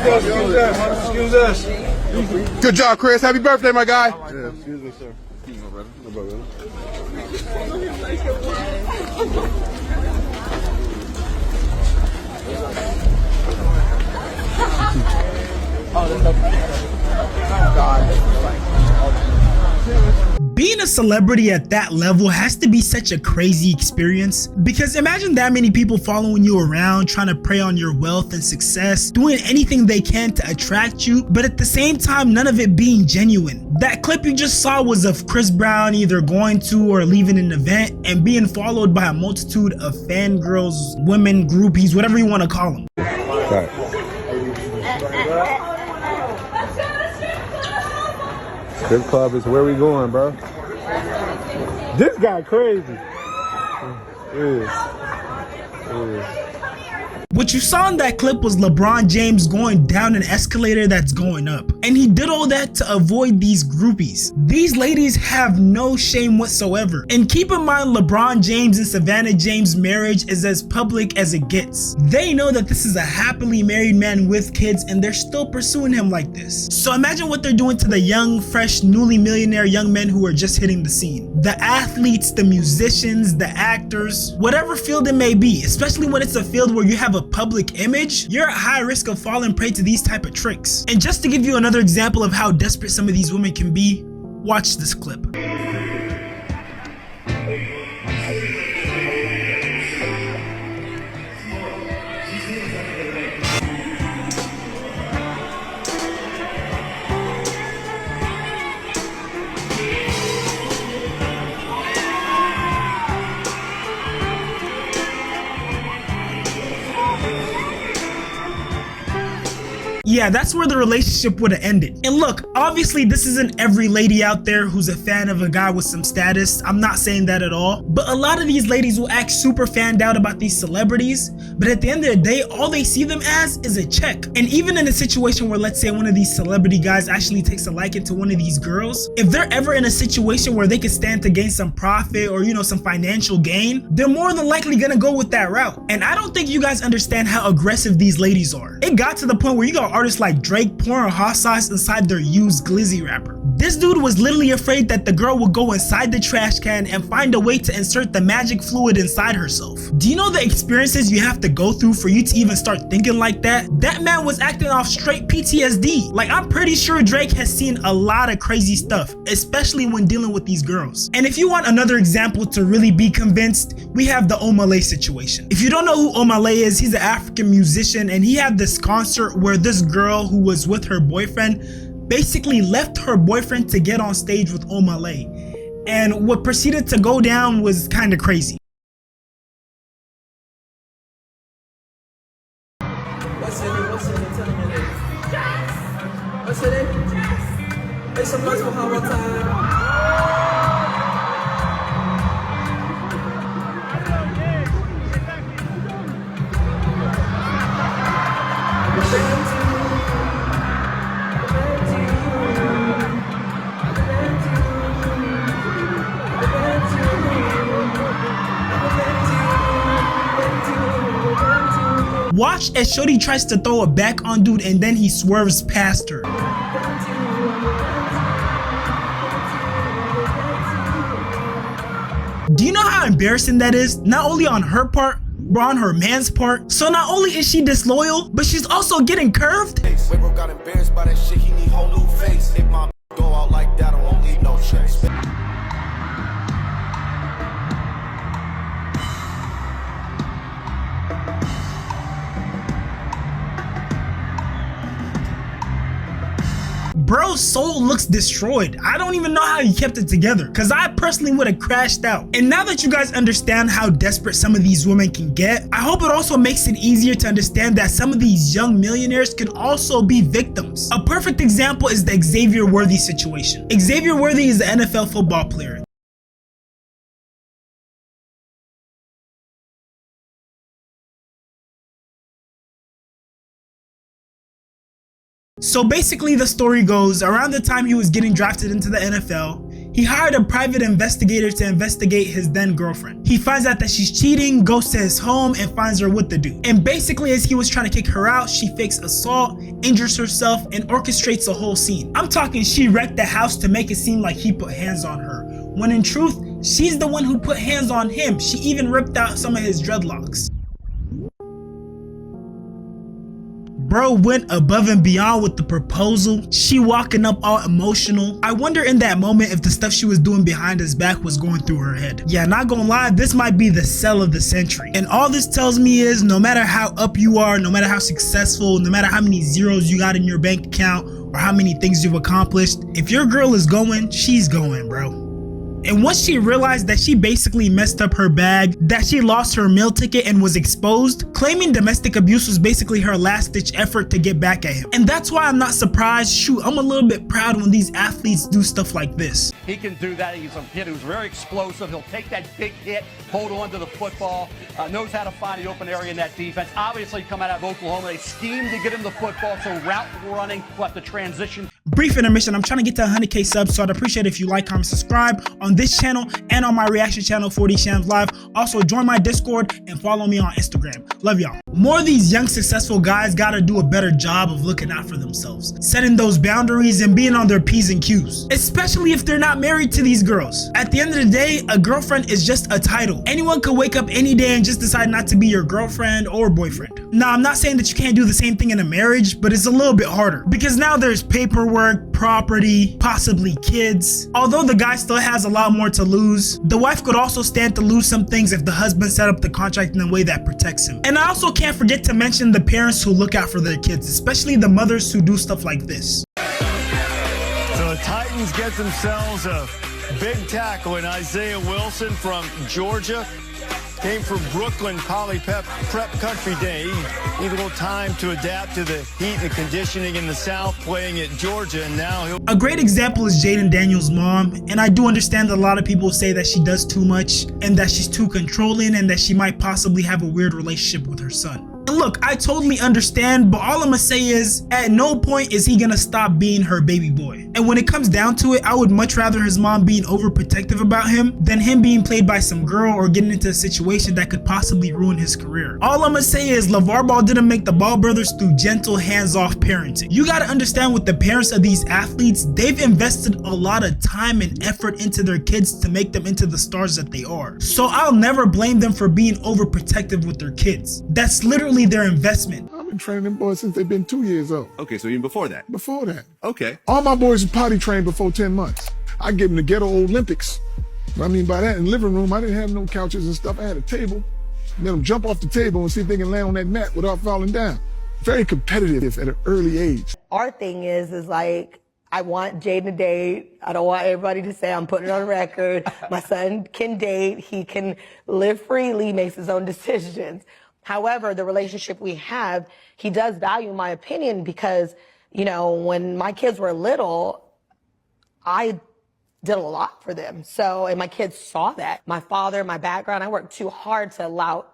Excuse us. Good job, Chris. Happy birthday, my guy. Yeah, excuse me, sir. No, brother. No, brother. Being a celebrity at that level has to be such a crazy experience, because imagine that many people following you around, trying to prey on your wealth and success, doing anything they can to attract you, but at the same time none of it being genuine. That clip you just saw was of Chris Brown either going to or leaving an event and being followed by a multitude of fangirls, women, groupies, whatever you want to call them. Right. Strip club is where we going, bro. This guy crazy. Yeah. What you saw in that clip was LeBron James going down an escalator that's going up. And he did all that to avoid these groupies. These ladies have no shame whatsoever. And keep in mind, LeBron James and Savannah James' marriage is as public as it gets. They know that this is a happily married man with kids and they're still pursuing him like this. So imagine what they're doing to the young, fresh, newly millionaire young men who are just hitting the scene. The athletes, the musicians, the actors, whatever field it may be, especially when it's a field where you have a public image, you're at high risk of falling prey to these type of tricks. And just to give you another example of how desperate some of these women can be, watch this clip. Yeah, that's where the relationship would have ended. And look, obviously this isn't every lady out there who's a fan of a guy with some status. I'm not saying that at all. But a lot of these ladies will act super fanned out about these celebrities. But at the end of the day, all they see them as is a check. And even in a situation where, let's say, one of these celebrity guys actually takes a liking to one of these girls, if they're ever in a situation where they could stand to gain some profit or, you know, some financial gain, they're more than likely gonna go with that route. And I don't think you guys understand how aggressive these ladies are. It got to the point where you got artists like Drake pouring hot sauce inside their used glizzy wrapper. This dude was literally afraid that the girl would go inside the trash can and find a way to insert the magic fluid inside herself. Do you know the experiences you have to go through for you to even start thinking like that? That man was acting off straight PTSD. Like, I'm pretty sure Drake has seen a lot of crazy stuff, especially when dealing with these girls. And if you want another example to really be convinced, we have the Omale situation. If you don't know who Omale is, he's an African musician, and he had this concert where this girl who was with her boyfriend basically left her boyfriend to get on stage with Omale. And what proceeded to go down was kind of crazy. What's in it? Tell me it. Jess! What's in it? Jess! It's a buzz for how time. Watch as Shorty tries to throw it back on dude and then he swerves past her. Do you know how embarrassing that is? Not only on her part, but on her man's part. So not only is she disloyal, but she's also getting curved. Bro got embarrassed by that shit, he need whole new face. If my go out like that, I won't leave no trace. Bro's soul looks destroyed. I don't even know how he kept it together, because I personally would have crashed out. And now that you guys understand how desperate some of these women can get, I hope it also makes it easier to understand that some of these young millionaires could also be victims. A perfect example is the Xavier Worthy situation. Xavier Worthy is an NFL football player. So basically the story goes, around the time he was getting drafted into the NFL, He hired a private investigator to investigate his then girlfriend. He finds out that she's cheating, goes to his home, and finds her with the dude. And basically, as he was trying to kick her out, she fakes assault, injures herself, and orchestrates a whole scene. I'm talking she wrecked the house to make it seem like he put hands on her, when in truth, she's the one who put hands on him. She even ripped out some of his dreadlocks. Bro went above and beyond with the proposal. She walking up all emotional. I wonder in that moment if the stuff she was doing behind his back was going through her head. Yeah, not gonna lie, this might be the sell of the century. And all this tells me is no matter how up you are, no matter how successful, no matter how many zeros you got in your bank account or how many things you've accomplished, if your girl is going, she's going, bro. And once she realized that she basically messed up her bag, that she lost her meal ticket and was exposed, claiming domestic abuse was basically her last ditch effort to get back at him. And that's why I'm not surprised, shoot, I'm a little bit proud when these athletes do stuff like this. He can do that. He's a kid who's very explosive. He'll take that big hit, hold on to the football, knows how to find the open area in that defense. Obviously, come out of Oklahoma, they schemed to get him the football, so route running, we'll have to transition. Brief intermission, I'm trying to get to 100K subs, so I'd appreciate it if you like, comment, subscribe on this channel and on my reaction channel, 4D Shams Live. Also, join my Discord and follow me on Instagram. Love y'all. More of these young, successful guys gotta do a better job of looking out for themselves, setting those boundaries and being on their P's and Q's, especially if they're not married to these girls. At the end of the day, a girlfriend is just a title. Anyone could wake up any day and just decide not to be your girlfriend or boyfriend. Now, I'm not saying that you can't do the same thing in a marriage, but it's a little bit harder because now there's paperwork, property, possibly kids. Although the guy still has a lot more to lose, the wife could also stand to lose some things if the husband set up the contract in a way that protects him. And I also can't forget to mention the parents who look out for their kids, especially the mothers who do stuff like this. So the Titans get themselves a big tackle in Isaiah Wilson from Georgia. Came from Brooklyn Poly Prep Country Day. Need a little time to adapt to the heat and conditioning in the South, playing at Georgia, and now he'll... A great example is Jaden Daniels' mom, and I do understand that a lot of people say that she does too much and that she's too controlling and that she might possibly have a weird relationship with her son. And look, I totally understand, but all I'm gonna say is, at no point is he gonna stop being her baby boy. And when it comes down to it, I would much rather his mom being overprotective about him than him being played by some girl or getting into a situation that could possibly ruin his career. All I'm gonna say is LeVar Ball didn't make the Ball brothers through gentle, hands-off parenting. You gotta understand with the parents of these athletes, they've invested a lot of time and effort into their kids to make them into the stars that they are. So I'll never blame them for being overprotective with their kids. That's literally their investment. I've been training them boys since they've been 2 years old. Okay, so even before that? Before that. Okay. All my boys were potty trained before 10 months. I gave them the ghetto Olympics. What I mean by that, in the living room, I didn't have no couches and stuff. I had a table. Let them jump off the table and see if they can land on that mat without falling down. Very competitive at an early age. Our thing is like, I want Jaden to date. I don't want everybody to say I'm putting it on record. My son can date. He can live freely, makes his own decisions. However, the relationship we have, he does value my opinion because, you know, when my kids were little, I did a lot for them. So, and my kids saw that. My father, my background, I worked too hard to allow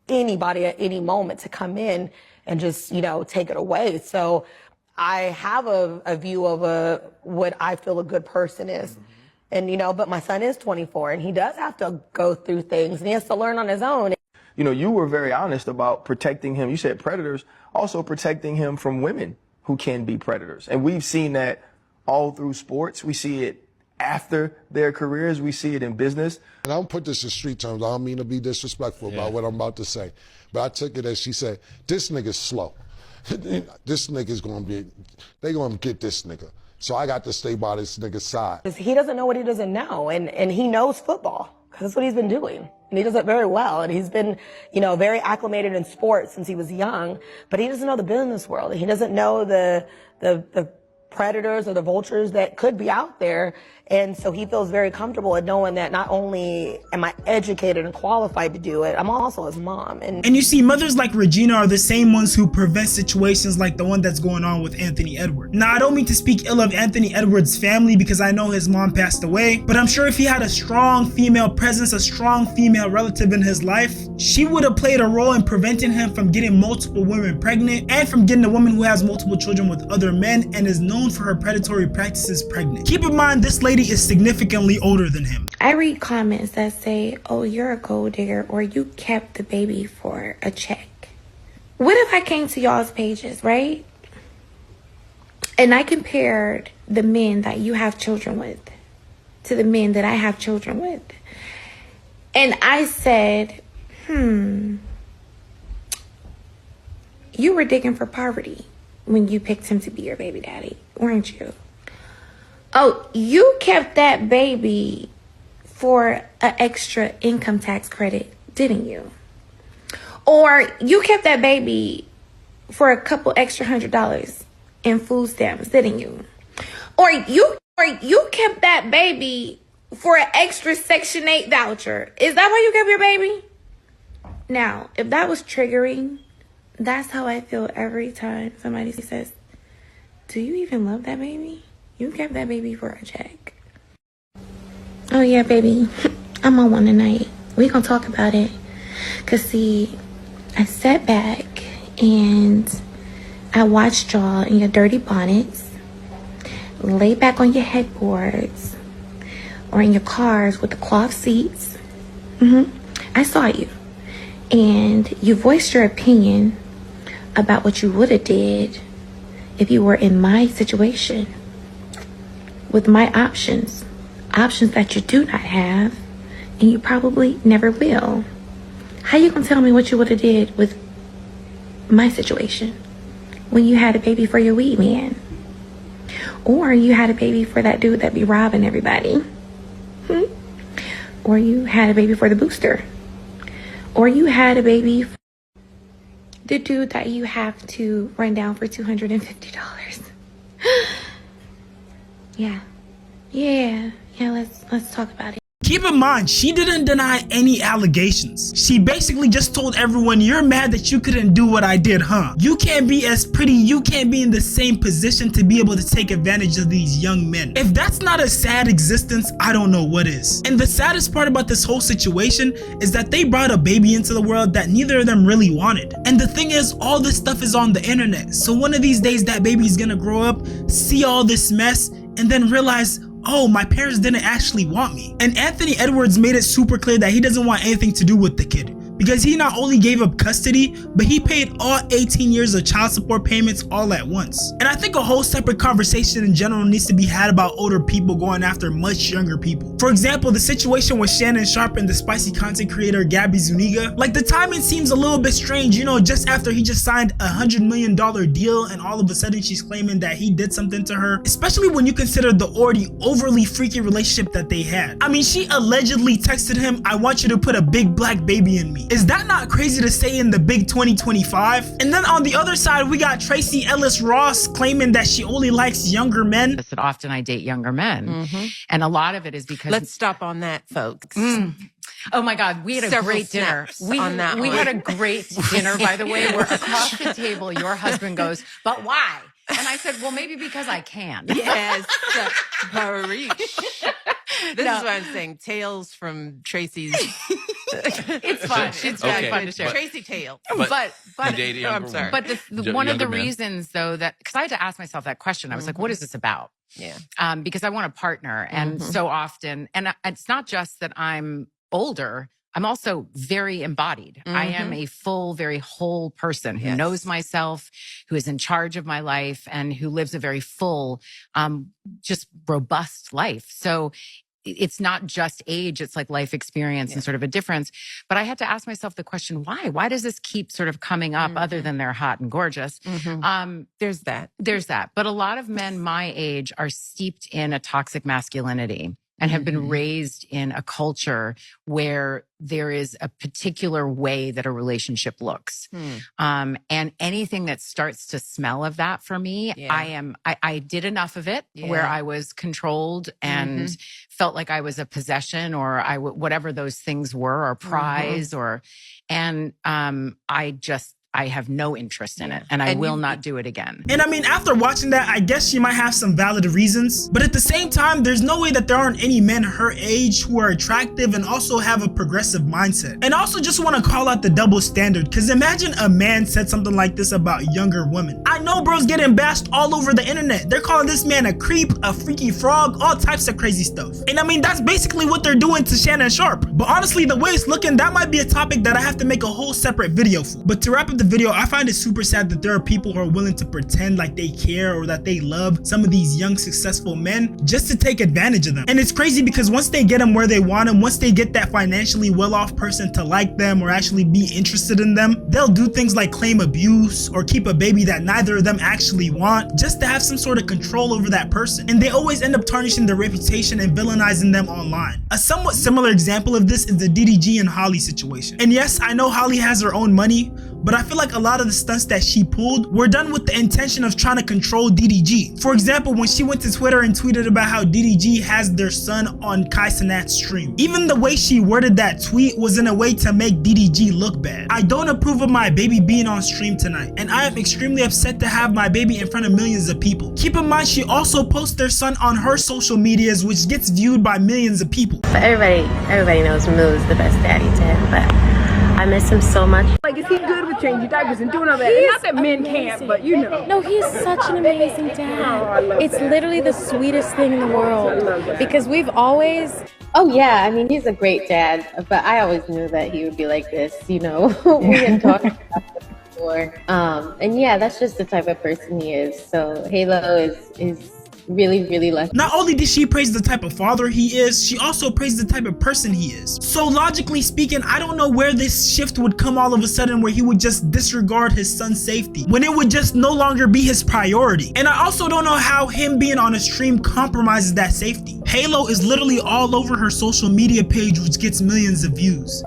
anybody at any moment to come in and just, you know, take it away. So I have a view of what I feel a good person is. And, you know, but my son is 24 and he does have to go through things and he has to learn on his own. You know, you were very honest about protecting him. You said predators, also protecting him from women who can be predators. And we've seen that all through sports. We see it after their careers. We see it in business. And I don't put this in street terms. I don't mean to be disrespectful about what I'm about to say. But I took it as she said, this nigga's slow. This nigga's going to be, they going to get this nigga. So I got to stay by this nigga's side. He doesn't know what he doesn't know. And he knows football. That's what he's been doing. And he does it very well. And he's been, you know, very acclimated in sports since he was young. But he doesn't know the business world. He doesn't know the predators or the vultures that could be out there. And so he feels very comfortable in knowing that not only am I educated and qualified to do it, I'm also his mom. And you see, mothers like Regina are the same ones who prevent situations like the one that's going on with Anthony Edwards. Now, I don't mean to speak ill of Anthony Edwards' family because I know his mom passed away, but I'm sure if he had a strong female presence, a strong female relative in his life, she would have played a role in preventing him from getting multiple women pregnant and from getting a woman who has multiple children with other men and is known known for her predatory practices pregnant. Keep in mind, this lady is significantly older than him. I read comments that say, oh, you're a gold digger, or you kept the baby for a check. What if I came to y'all's pages, right? And I compared the men that you have children with to the men that I have children with. And I said, you were digging for poverty when you picked him to be your baby daddy, weren't you? Oh, you kept that baby for an extra income tax credit, didn't you? Or you kept that baby for a couple extra $100 in food stamps, didn't you? Or you kept that baby for an extra Section 8 voucher. Is that why you kept your baby? Now, if that was triggering, that's how I feel every time somebody says, do you even love that baby? You kept that baby for a check. Oh yeah, baby, I'm on one tonight. We gonna talk about it. Cause see, I sat back and I watched y'all in your dirty bonnets, lay back on your headboards, or in your cars with the cloth seats. I saw you. And you voiced your opinion about what you would have did if you were in my situation with my options that you do not have and you probably never will. How you gonna tell me what you would have did with my situation when you had a baby for your weed man, or you had a baby for that dude that be robbing everybody, or you had a baby for the booster, or you had a baby for the dude that you have to run down for $250. Yeah, let's talk about it. Keep in mind, she didn't deny any allegations. She basically just told everyone, you're mad that you couldn't do what I did, huh? You can't be as pretty, you can't be in the same position to be able to take advantage of these young men. If that's not a sad existence, I don't know what is. And the saddest part about this whole situation is that they brought a baby into the world that neither of them really wanted. And the thing is, all this stuff is on the internet. So one of these days that baby's gonna grow up, see all this mess, and then realize, oh, my parents didn't actually want me. And Anthony Edwards made it super clear that he doesn't want anything to do with the kid, because he not only gave up custody, but he paid all 18 years of child support payments all at once. And I think a whole separate conversation in general needs to be had about older people going after much younger people. For example, the situation with Shannon Sharp and the spicy content creator Gabby Zuniga, like the timing seems a little bit strange, you know, just after he just signed a $100 million deal and all of a sudden she's claiming that he did something to her, especially when you consider the already overly freaky relationship that they had. I mean, she allegedly texted him, I want you to put a big black baby in me. Is that not crazy to say in the big 2025? And then on the other side, we got Tracy Ellis Ross claiming that she only likes younger men. That often I date younger men. And a lot of it is because... Let's stop on that, folks. Oh my God, we had a great dinner. We had a great dinner, by the way, where across the table, your husband goes, but why? And I said, well, maybe because I can. Yes, This is what I'm saying. Tales from Tracy's... It's fun. It's really fun to share. Tracy tales. But I'm sorry. But one of the reasons, though, that because I had to ask myself that question, I was like, what is this about? Yeah. Because I want a partner, and so often, and it's not just that I'm older. I'm also very embodied. I am a full, very whole person who knows myself, who is in charge of my life, and who lives a very full, just robust life. So it's not just age, it's like life experience and sort of a difference. But I had to ask myself the question, why? Why does this keep sort of coming up other than they're hot and gorgeous? There's that. But a lot of men my age are steeped in a toxic masculinity and have been raised in a culture where there is a particular way that a relationship looks. And anything that starts to smell of that for me, I did enough of it where I was controlled and felt like I was a possession or whatever those things were, or prize, and I just I have no interest in it, and I will not do it again. And I mean, after watching that, I guess she might have some valid reasons. But at the same time, there's no way that there aren't any men her age who are attractive and also have a progressive mindset. And I also just want to call out the double standard, because imagine a man said something like this about younger women. I know bros getting bashed all over the internet. They're calling this man a creep, a freaky frog, all types of crazy stuff. And I mean, that's basically what they're doing to Shannon Sharpe. But honestly, the way it's looking, that might be a topic that I have to make a whole separate video for. But to wrap up the video, I find it super sad that there are people who are willing to pretend like they care or that they love some of these young successful men just to take advantage of them. And it's crazy because once they get them where they want them, once they get that financially well-off person to like them or actually be interested in them, they'll do things like claim abuse or keep a baby that neither of them actually want just to have some sort of control over that person. And they always end up tarnishing their reputation and villainizing them online. A somewhat similar example of this is the DDG and Holly situation. And yes, I know Holly has her own money, but I feel like a lot of the stunts that she pulled were done with the intention of trying to control DDG. For example, when she went to Twitter and tweeted about how DDG has their son on Kai Cenat's stream. Even the way she worded that tweet was in a way to make DDG look bad. I don't approve of my baby being on stream tonight, and I am extremely upset to have my baby in front of millions of people. Keep in mind, she also posts their son on her social medias, which gets viewed by millions of people. But everybody knows Moo is the best daddy to him, but I miss him so much. Like, is he good with changing diapers and doing all that? And not that men can't, but you know. No, he's such an amazing dad. It's literally the sweetest thing in the world. Because we've always... Oh yeah, I mean, he's a great dad, but I always knew that he would be like this, you know. We had talked about it before. And yeah, that's just the type of person he is. So Halo is really lucky. Not only did she praise the type of father he is, she also praised the type of person he is. So logically speaking, I don't know where this shift would come all of a sudden where he would just disregard his son's safety, when it would just no longer be his priority. And I also don't know how him being on a stream compromises that safety. Halo is literally all over her social media page, which gets millions of views.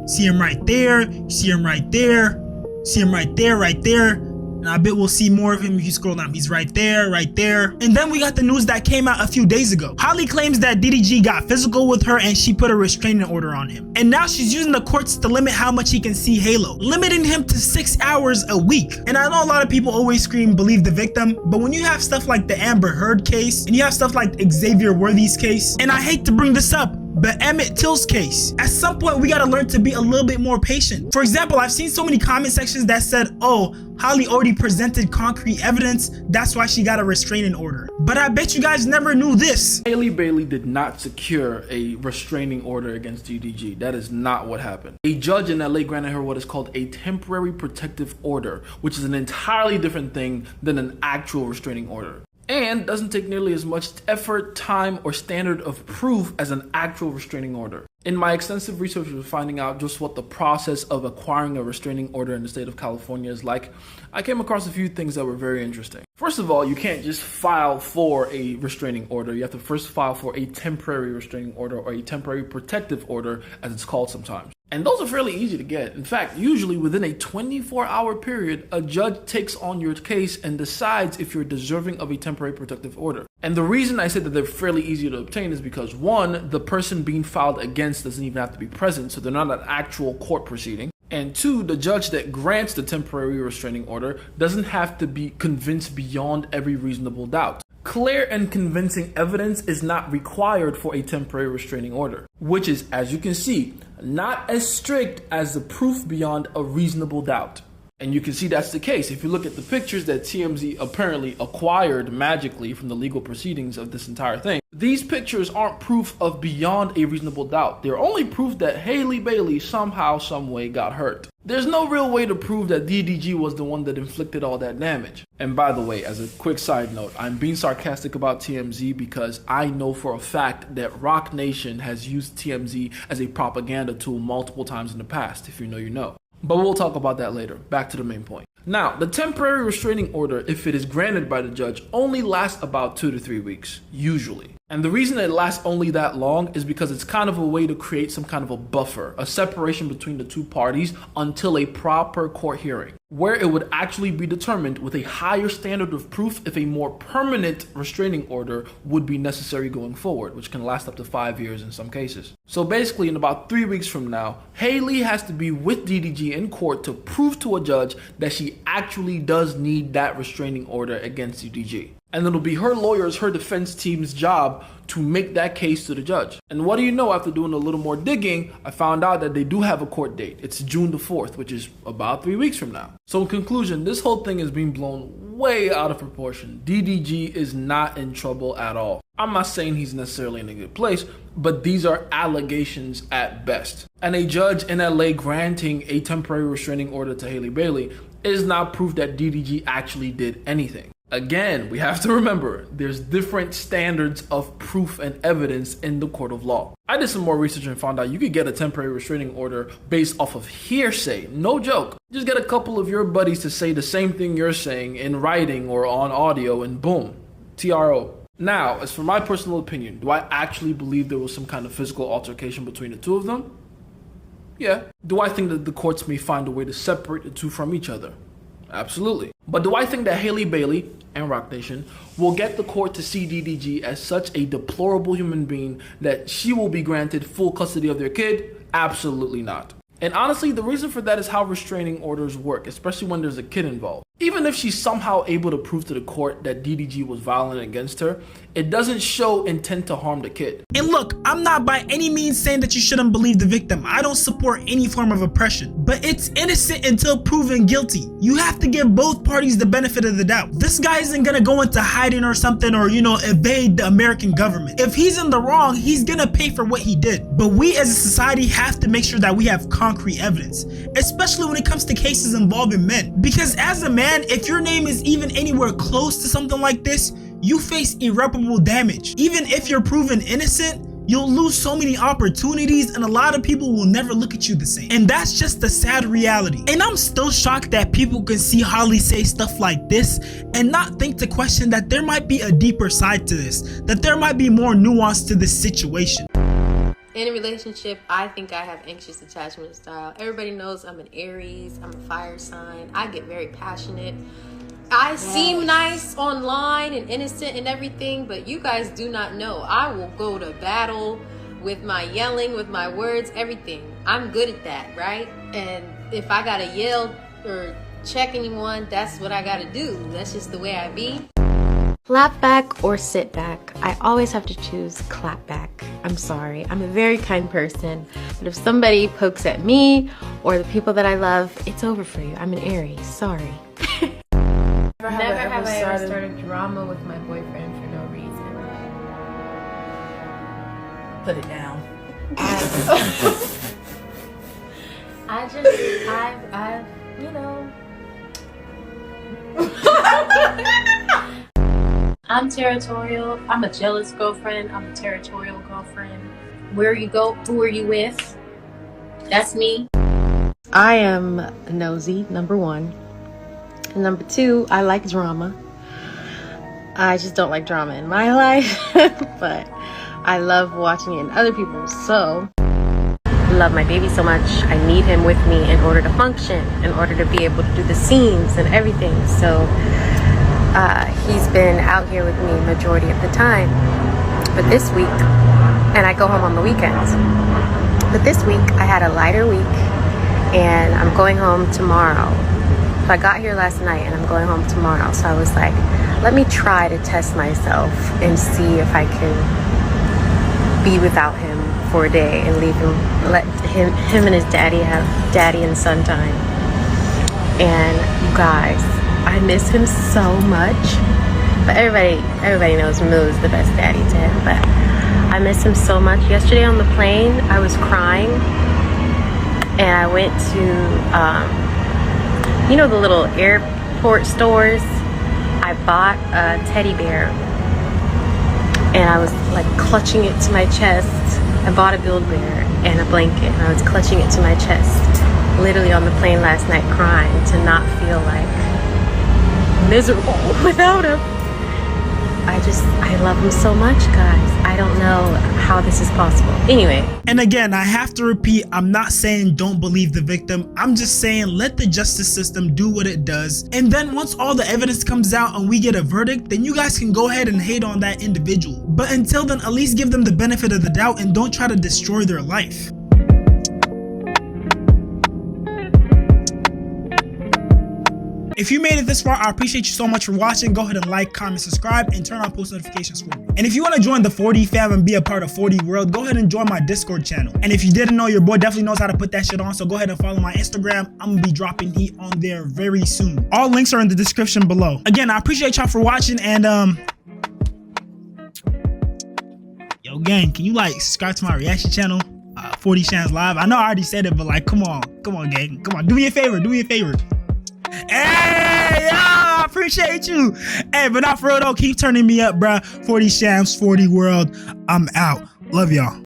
See him right there, see him right there, see him right there, right there. And I bet we'll see more of him if you scroll down. He's right there, right there. And then we got the news that came out a few days ago. Holly claims that DDG got physical with her and she put a restraining order on him. And now she's using the courts to limit how much he can see Halo, limiting him to 6 hours a week. And I know a lot of people always scream, believe the victim, but when you have stuff like the Amber Heard case, and you have stuff like Xavier Worthy's case, and I hate to bring this up, but Emmett Till's case, at some point we gotta learn to be a little bit more patient. For example, I've seen so many comment sections that said, oh, Holly already presented concrete evidence, that's why she got a restraining order. But I bet you guys never knew this. Haley Bailey did not secure a restraining order against DDG. That is not what happened. A judge in LA granted her what is called a temporary protective order, which is an entirely different thing than an actual restraining order, and doesn't take nearly as much effort, time, or standard of proof as an actual restraining order. In my extensive research of finding out just what the process of acquiring a restraining order in the state of California is like, I came across a few things that were very interesting. First of all, you can't just file for a restraining order. You have to first file for a temporary restraining order, or a temporary protective order, as it's called sometimes. And those are fairly easy to get. In fact, usually within a 24-hour period, a judge takes on your case and decides if you're deserving of a temporary protective order. And the reason I said that they're fairly easy to obtain is because, one, the person being filed against doesn't even have to be present, so they're not an actual court proceeding. And two, the judge that grants the temporary restraining order doesn't have to be convinced beyond every reasonable doubt. Clear and convincing evidence is not required for a temporary restraining order, which is, as you can see, not as strict as the proof beyond a reasonable doubt. And you can see that's the case. If you look at the pictures that TMZ apparently acquired magically from the legal proceedings of this entire thing, these pictures aren't proof of beyond a reasonable doubt. They're only proof that Haley Bailey somehow, some way got hurt. There's no real way to prove that DDG was the one that inflicted all that damage. And by the way, as a quick side note, I'm being sarcastic about TMZ because I know for a fact that Rock Nation has used TMZ as a propaganda tool multiple times in the past. If you know, you know. But we'll talk about that later. Back to the main point. Now, the temporary restraining order, if it is granted by the judge, only lasts about 2 to 3 weeks, usually. And the reason it lasts only that long is because it's kind of a way to create some kind of a buffer, a separation between the two parties until a proper court hearing. where it would actually be determined with a higher standard of proof if a more permanent restraining order would be necessary going forward, which can last up to 5 years in some cases. So basically, in about 3 weeks from now, Haley has to be with DDG in court to prove to a judge that she actually does need that restraining order against DDG. And it'll be her lawyers, her defense team's job to make that case to the judge. And what do you know, after doing a little more digging, I found out that they do have a court date. It's June the 4th, which is about 3 weeks from now. So in conclusion, this whole thing is being blown way out of proportion. DDG is not in trouble at all. I'm not saying he's necessarily in a good place, but these are allegations at best. And a judge in LA granting a temporary restraining order to Haley Bailey is not proof that DDG actually did anything. Again, we have to remember, there's different standards of proof and evidence in the court of law. I did some more research and found out you could get a temporary restraining order based off of hearsay. No joke. Just get a couple of your buddies to say the same thing you're saying in writing or on audio and boom, TRO. Now, as for my personal opinion, do I actually believe there was some kind of physical altercation between the two of them? Yeah. Do I think that the courts may find a way to separate the two from each other? Absolutely. But do I think that Haley Bailey and Rock Nation will get the court to see DDG as such a deplorable human being that she will be granted full custody of their kid? Absolutely not. And honestly, the reason for that is how restraining orders work, especially when there's a kid involved. Even if she's somehow able to prove to the court that DDG was violent against her, it doesn't show intent to harm the kid. And look, I'm not by any means saying that you shouldn't believe the victim. I don't support any form of oppression. But it's innocent until proven guilty. You have to give both parties the benefit of the doubt. This guy isn't gonna go into hiding or something or, evade the American government. If he's in the wrong, he's gonna pay for what he did. But we as a society have to make sure that we have concrete evidence, especially when it comes to cases involving men. Because as a man, if your name is even anywhere close to something like this, you face irreparable damage. Even if you're proven innocent, you'll lose so many opportunities and a lot of people will never look at you the same. And that's just the sad reality. And I'm still shocked that people can see Holly say stuff like this and not think to question that there might be a deeper side to this, that there might be more nuance to this situation. In a relationship, I think I have anxious attachment style. Everybody knows I'm an Aries, I'm a fire sign. I get very passionate. I seem nice online and innocent and everything, but you guys do not know. I will go to battle with my yelling, with my words, everything. I'm good at that, right? And if I gotta yell or check anyone, that's what I gotta do. That's just the way I be. Clap back or sit back. I always have to choose clap back. I'm sorry. I'm a very kind person. But if somebody pokes at me or the people that I love, it's over for you. I'm an Aries. Sorry. Never have I ever started drama with my boyfriend for no reason. Put it down. I've I'm territorial. I'm a jealous girlfriend. I'm a territorial girlfriend. Where you go, who are you with? That's me. I am nosy, number one. And number two, I like drama. I just don't like drama in my life, but I love watching it in other people's. So, I love my baby so much. I need him with me in order to function, in order to be able to do the scenes and everything. So, he's been out here with me majority of the time. But this week, and I go home on the weekends. But this week, I had a lighter week, and I'm going home tomorrow. So I got here last night, and I'm going home tomorrow. So I was like, let me try to test myself and see if I can be without him for a day and leave him, let him and his daddy have daddy and son time. And you guys, I miss him so much. But everybody knows Moo's the best daddy to him. But I miss him so much. Yesterday on the plane, I was crying, and I went to the little airport stores. I bought a teddy bear, and I was like clutching it to my chest. I bought a Build-A-Bear and a blanket, and I was clutching it to my chest, literally on the plane last night, crying to not feel like miserable without him. I love him so much, guys. I don't know how this is possible. Anyway. And again, I have to repeat, I'm not saying don't believe the victim. I'm just saying let the justice system do what it does. And then once all the evidence comes out and we get a verdict, then you guys can go ahead and hate on that individual. But until then, at least give them the benefit of the doubt and don't try to destroy their life. If you made it this far, I appreciate you so much for watching. Go ahead and like, comment, subscribe, and turn on post notifications for me. And if you want to join the 40 fam and be a part of 40 World, go ahead and join my Discord channel. And if you didn't know, your boy definitely knows how to put that shit on, so go ahead and follow my Instagram. I'm gonna be dropping heat on there very soon. All links are in the description below. Again, I appreciate y'all for watching, and yo gang, can you like subscribe to my reaction channel? 40 Shans Live. I know I already said it, but like, come on gang, come on, do me a favor. Hey, yo, I appreciate you. Hey, but not for real though, keep turning me up, bruh. 40 Shams, 40 World. I'm out. Love y'all.